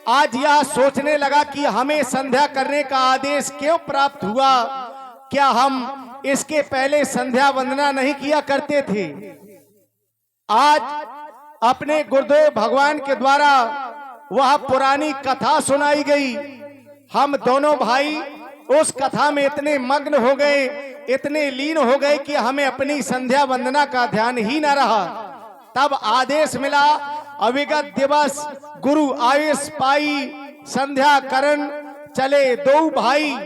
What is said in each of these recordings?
आज यह सोचने लगा कि हमें संध्या करने का आदेश क्यों प्राप्त हुआ। क्या हम इसके पहले संध्या वंदना नहीं किया करते थे। आज अपने गुरुदेव भगवान के द्वारा वह पुरानी कथा सुनाई गई। हम दोनों भाई उस कथा में इतने मग्न हो गए, इतने लीन हो गए कि हमें अपनी संध्या वंदना का ध्यान ही न रहा। तब आदेश मिला, अविगत दिवस गुरु आवेश पाई, संध्या करण चले दो भाई।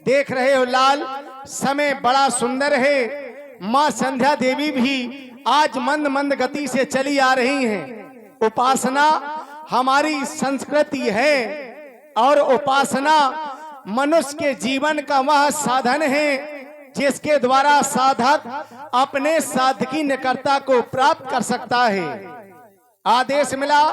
देख रहे हो लाल, समय बड़ा सुंदर है। माँ संध्या देवी भी आज मंद मंद गति से चली आ रही हैं। उपासना हमारी संस्कृति है और उपासना मनुष्य के जीवन का वह साधन है जिसके द्वारा साधक अपने साधकी निकटता को प्राप्त कर सकता है। आदेश मिला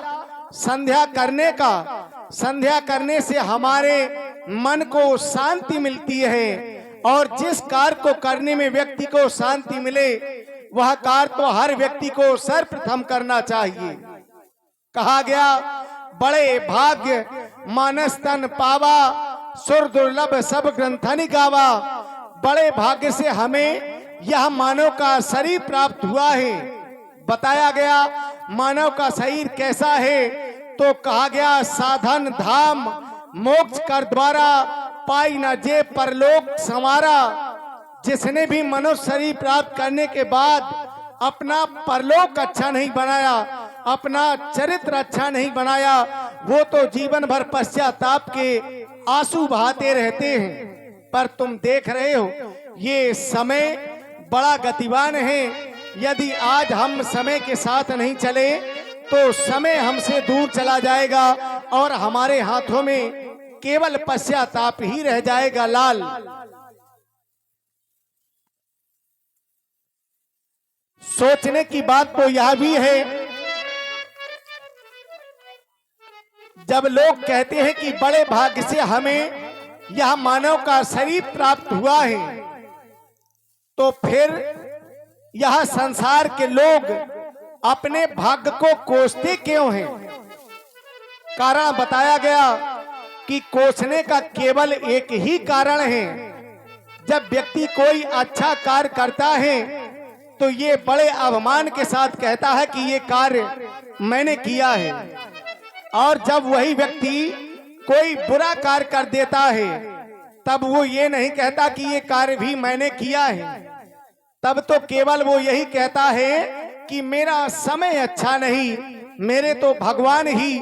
संध्या करने का। संध्या करने से हमारे मन को शांति मिलती है और जिस कार्य को करने में व्यक्ति को शांति मिले वह कार्य तो हर व्यक्ति को सर्वप्रथम करना चाहिए। कहा गया, बड़े भाग्य मानस तन पावा, सुर दुर्लभ सब ग्रंथनि गावा। बड़े भाग्य से हमें यह मानव का शरीर प्राप्त हुआ है। बताया गया मानव का शरीर कैसा है, तो कहा गया साधन धाम मोक्ष कर द्वारा, पाई न जे परलोक संवारा। जिसने भी मनुष्य शरीर प्राप्त करने के बाद अपना परलोक अच्छा नहीं बनाया, अपना चरित्र अच्छा नहीं बनाया, वो तो जीवन भर पश्चाताप के आंसू बहाते रहते हैं। पर तुम देख रहे हो ये समय बड़ा गतिवान है। यदि आज हम समय के साथ नहीं चले तो समय हमसे दूर चला जाएगा और हमारे हाथों में केवल पश्चाताप ही रह जाएगा। लाल, सोचने की बात तो यह भी है, जब लोग कहते हैं कि बड़े भाग्य से हमें यह मानव का शरीर प्राप्त हुआ है, तो फिर यह संसार के लोग अपने भाग्य को कोसते क्यों हैं। कारण बताया गया कि कोसने का केवल एक ही कारण है। जब व्यक्ति कोई अच्छा कार्य करता है तो ये बड़े अभिमान के साथ कहता है कि ये कार्य मैंने किया है, और जब वही व्यक्ति कोई बुरा कार्य कर देता है तब वो ये नहीं कहता कि ये कार्य भी मैंने किया है। तब तो केवल वो यही कहता है कि मेरा समय अच्छा नहीं, मेरे तो भगवान ही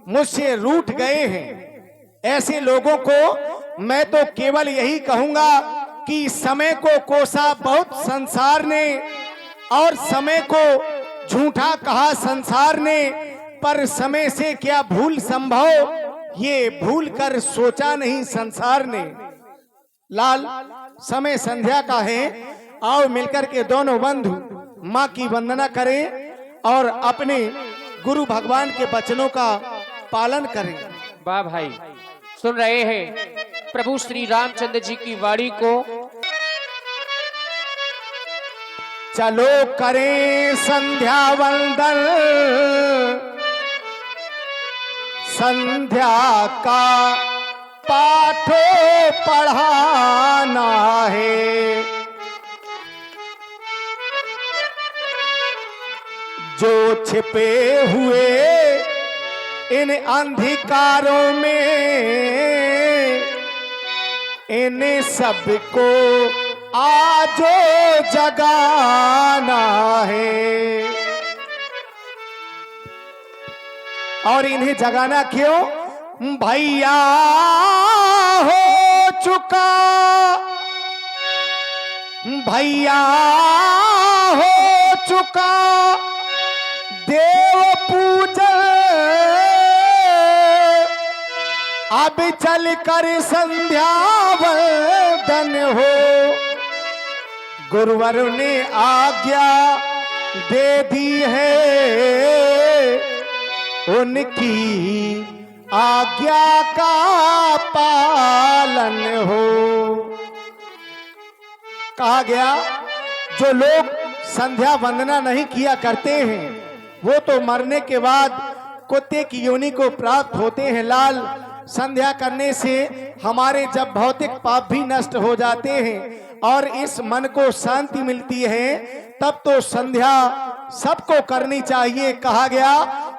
मुझसे रूठ गए हैं। ऐसे लोगों को मैं तो केवल यही कहूंगा कि समय को कोसा बहुत संसार ने और समय को झूठा कहा संसार ने, पर समय से क्या भूल संभव, ये भूल कर सोचा नहीं संसार ने। लाल, समय संध्या का है। आओ मिलकर के दोनों बंधु माँ की वंदना करें और अपने गुरु भगवान के वचनों का पालन करें। वाह भाई, सुन रहे हैं प्रभु श्री रामचंद्र जी की वाणी को। चलो करें संध्या वंदन, संध्या का पाठो पढ़ाना है। जो छिपे हुए इन अंधकारों में, इन सबको आज जगाना है। और इन्हें जगाना क्यों? भैया हो चुका, भैया हो चुका देव पूजन, अब चल कर संध्या वंदन हो। गुरुवर ने आज्ञा दे दी है, उनकी आज्ञा का पालन हो। कहा गया जो लोग संध्या वंदना नहीं किया करते हैं वो तो मरने के बाद कुत्ते की योनि को प्राप्त होते हैं लाल। संध्या करने से हमारे जब भौतिक पाप भी नष्ट हो जाते हैं और इस मन को शांति मिलती है, तब तो संध्या सबको करनी चाहिए। कहा गया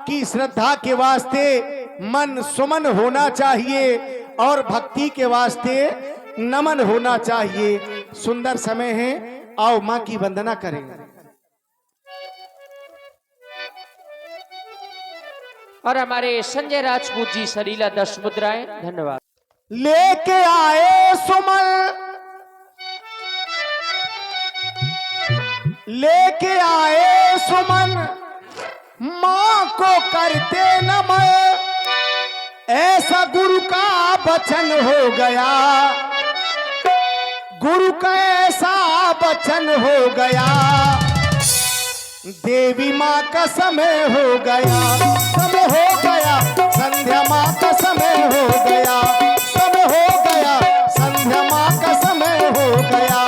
कि श्रद्धा के वास्ते मन सुमन होना चाहिए और भक्ति के वास्ते नमन होना चाहिए। सुंदर समय है, आओ मां की वंदना करें। और हमारे संजय राजपूत जी सरीला 10 मुद्राएं। धन्यवाद। लेके आए सुमन, लेके आए सुमन, मां को करते नमन। ऐसा गुरु का वचन हो गया, गुरु का ऐसा वचन हो गया। देवी माँ का समय हो गया, समय हो गया। संध्या माँ का समय हो गया, समय हो गया। संध्या माँ का समय हो गया।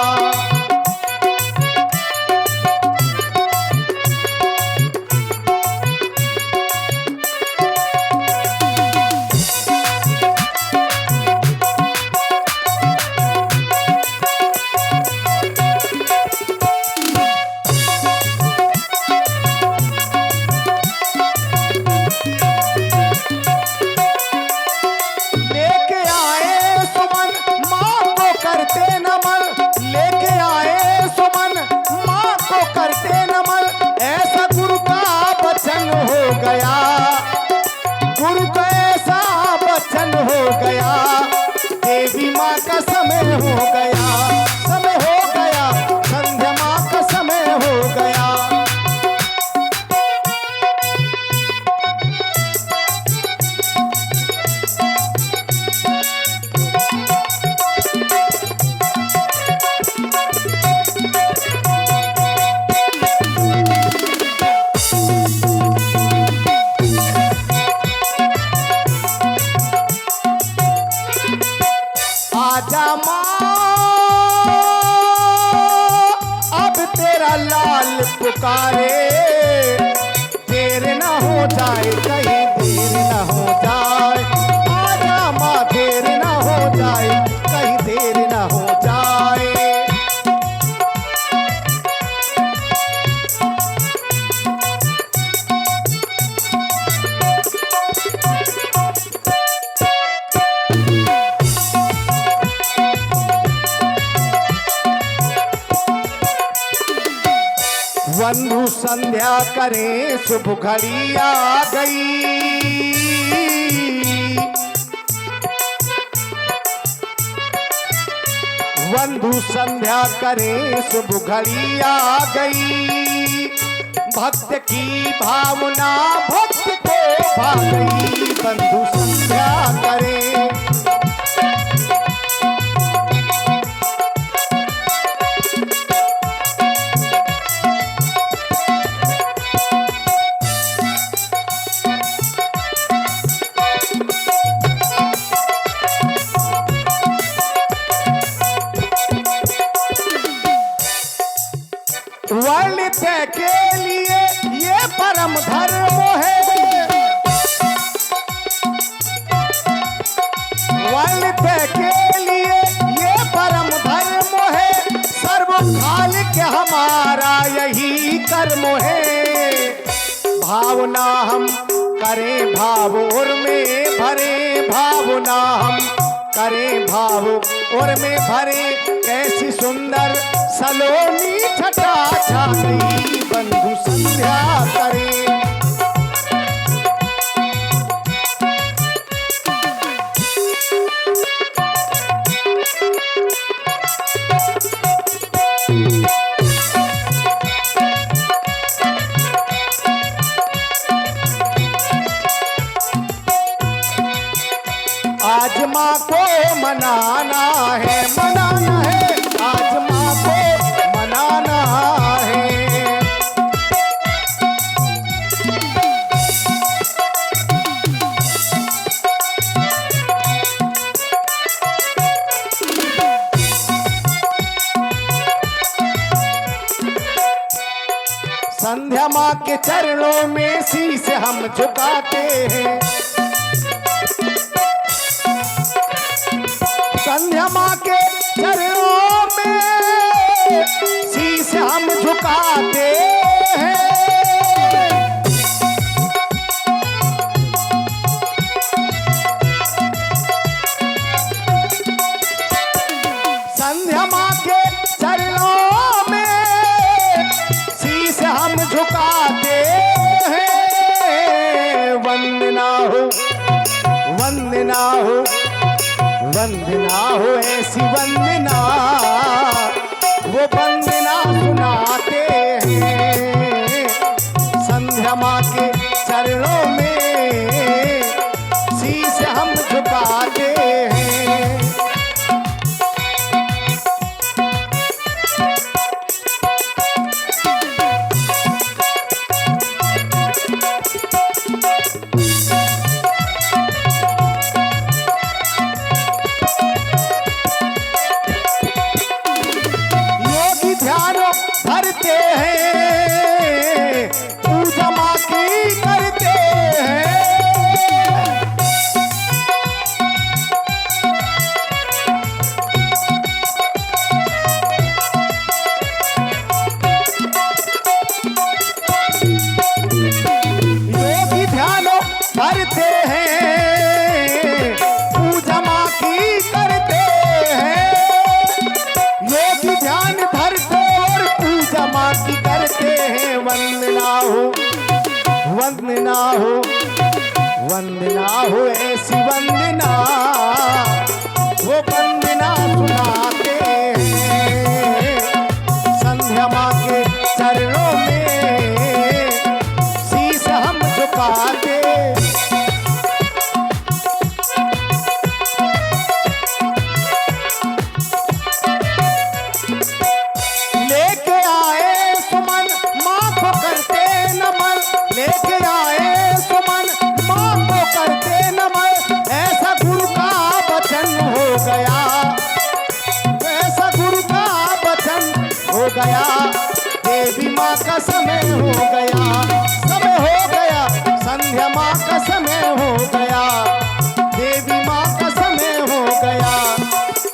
देवी माँ का समय हो गया, समय हो गया। संध्या माँ का समय हो गया। आजा माँ, अब तेरा लाल पुकारे। देर न हो जाए, कहीं देर न हो जाए। आजा माँ, देर न हो जाए, कहीं देर न हो जाए। बंधु संध्या करें, शुभ घड़ी आ गई। बंधु संध्या करें, शुभ घड़ी आ गई। भक्त की भावना भक्त को भा गई। बंधु संध्या करें, वर्णित के लिए ये परम धर्म है। वर्णित के लिए ये परम धर्म है। सर्व खालिक हमारा यही कर्म है। भावना हम करें भाव और में भरे। भावना हम करें भाव और में भरे। कैसी सुंदर सलोनी छटा छा गई। बंधु संध्या करें, आज माँ को मनाना है, मनाना है। आज माँ को मनाना है। संध्या माँ माँ के चरणों में शीश हम झुकाते हैं। संध्या माँ के चरणों में शीश हम झुकाते हैं। संध्या माँ के चरणों में शीश हम झुकाते हैं। वंदना हो, वंदना हो, वंदना हो, ऐसी वंदना वो वंदना सुनाते हैं। संध्या माँ के चरणों में शीश हम झुकाते हैं। धरते हैं, पूजा माँ की करते हैं। योगी ध्यान धरते हैं, पूजा माँ की करते हैं। योगी ध्यान धरते माँ की करते हैं। वंदना हो, वंदना हो, वंदना हो, ऐसी वंदना वो वंदना सुनाते हैं। संध्या माँ के चरणों में शीश हम झुकाते। लेके आए सुमन माँ को करते नमन। ऐसा गुरु का वचन हो गया, ऐसा गुरु का वचन हो गया। देवी माँ का समय हो गया, समय हो गया। संध्या माँ का समय हो गया, देवी माँ का समय हो गया।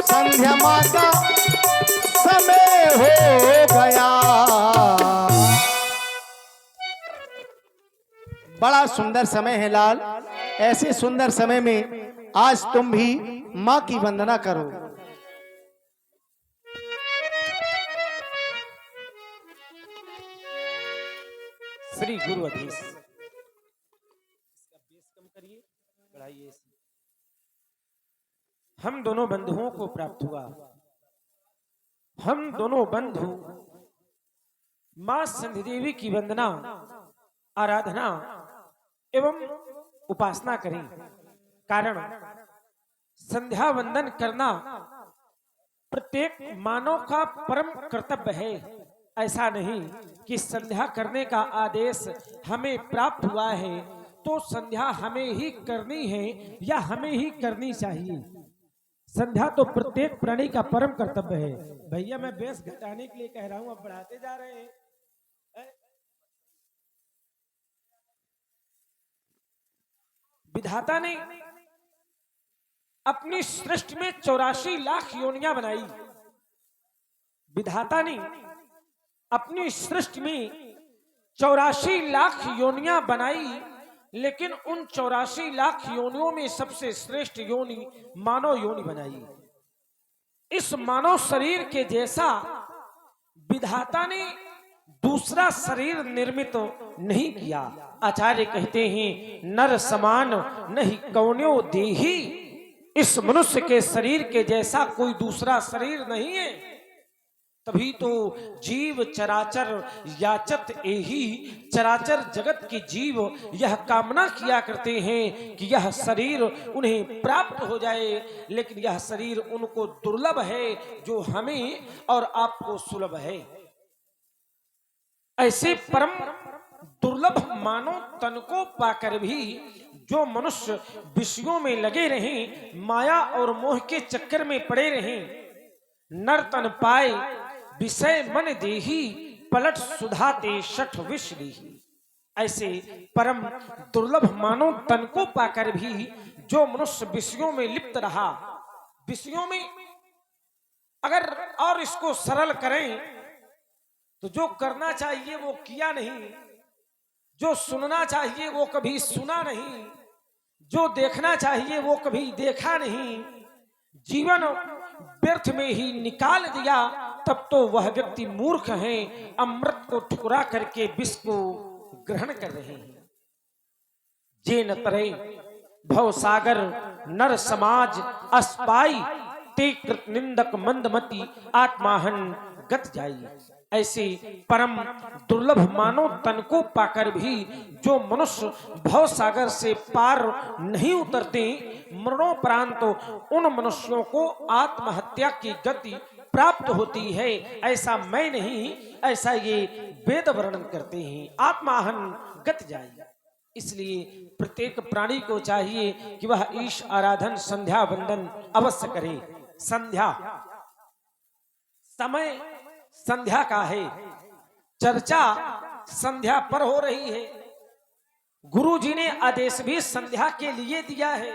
संध्या माँ का समय हो गया। बड़ा सुंदर समय है लाल। ऐसे सुंदर समय में आज तुम भी माँ की वंदना करो। श्री गुरु अधीश कम करिए, बढ़ाइए। हम दोनों बंधुओं को प्राप्त हुआ। हम दोनों बंधु माँ संध्या देवी की वंदना, आराधना एवं उपासना करें। कारण संध्या वंदन करना प्रत्येक मानव का परम कर्तव्य है। ऐसा नहीं कि संध्या करने का आदेश हमें प्राप्त हुआ है तो संध्या हमें ही करनी है या हमें ही करनी चाहिए। संध्या तो प्रत्येक प्राणी का परम कर्तव्य है। भैया मैं बेस घटाने के लिए कह रहा हूं, अब बढ़ाते जा रहे हैं। विधाता ने अपनी सृष्टि में 84 लाख योनियां बनाई। विधाता ने अपनी सृष्टि में 84 लाख योनियां बनाई, लेकिन उन 84 लाख योनियों में सबसे श्रेष्ठ योनि मानव योनि बनाई। इस मानव शरीर के जैसा विधाता ने दूसरा शरीर निर्मित नहीं किया। आचार्य कहते हैं नर समान नहीं कौन्यो देही। इस मनुष्य के शरीर के जैसा कोई दूसरा शरीर नहीं है। तभी तो जीव चराचर याचत एही। चराचर जगत के जीव यह कामना किया करते हैं कि यह शरीर उन्हें प्राप्त हो जाए, लेकिन यह शरीर उनको दुर्लभ है जो हमें और आपको सुलभ है। ऐसे परम दुर्लभ मानव तन को पाकर भी जो मनुष्य विषयों में लगे रहें, माया और मोह के चक्कर में पड़े रहें, नर तन पाए विषय मन देही, पलट सुधाते शठ विष देही। ऐसे परम दुर्लभ मानव तन को पाकर भी जो मनुष्य विषयों में लिप्त रहा, विषयों में अगर और इसको सरल करें तो जो करना चाहिए वो किया नहीं, जो सुनना चाहिए वो कभी सुना नहीं, जो देखना चाहिए वो कभी देखा नहीं, जीवन व्यर्थ में ही निकाल दिया, तब तो वह व्यक्ति मूर्ख है, अमृत को ठुकरा करके विष को ग्रहण कर रहे हैं। जे न तरे भव सागर नर समाज अस्पाई, ते कृत निंदक मंदमती आत्माहन गत जाई। ऐसे परम दुर्लभ मानव तन को पाकर भी जो मनुष्य भव सागर से पार नहीं उतरते, मरणोपरांत तो उन मनुष्यों को आत्महत्या की गति प्राप्त होती है। ऐसा मैं नहीं, ऐसा ये वेद वर्णन करते हैं, आत्माहन गत जाए। इसलिए प्रत्येक प्राणी को चाहिए कि वह ईश आराधन संध्या वंदन अवश्य करे। संध्या समय संध्या का है, चर्चा संध्या पर हो रही है। गुरु जी ने आदेश भी संध्या के लिए दिया है।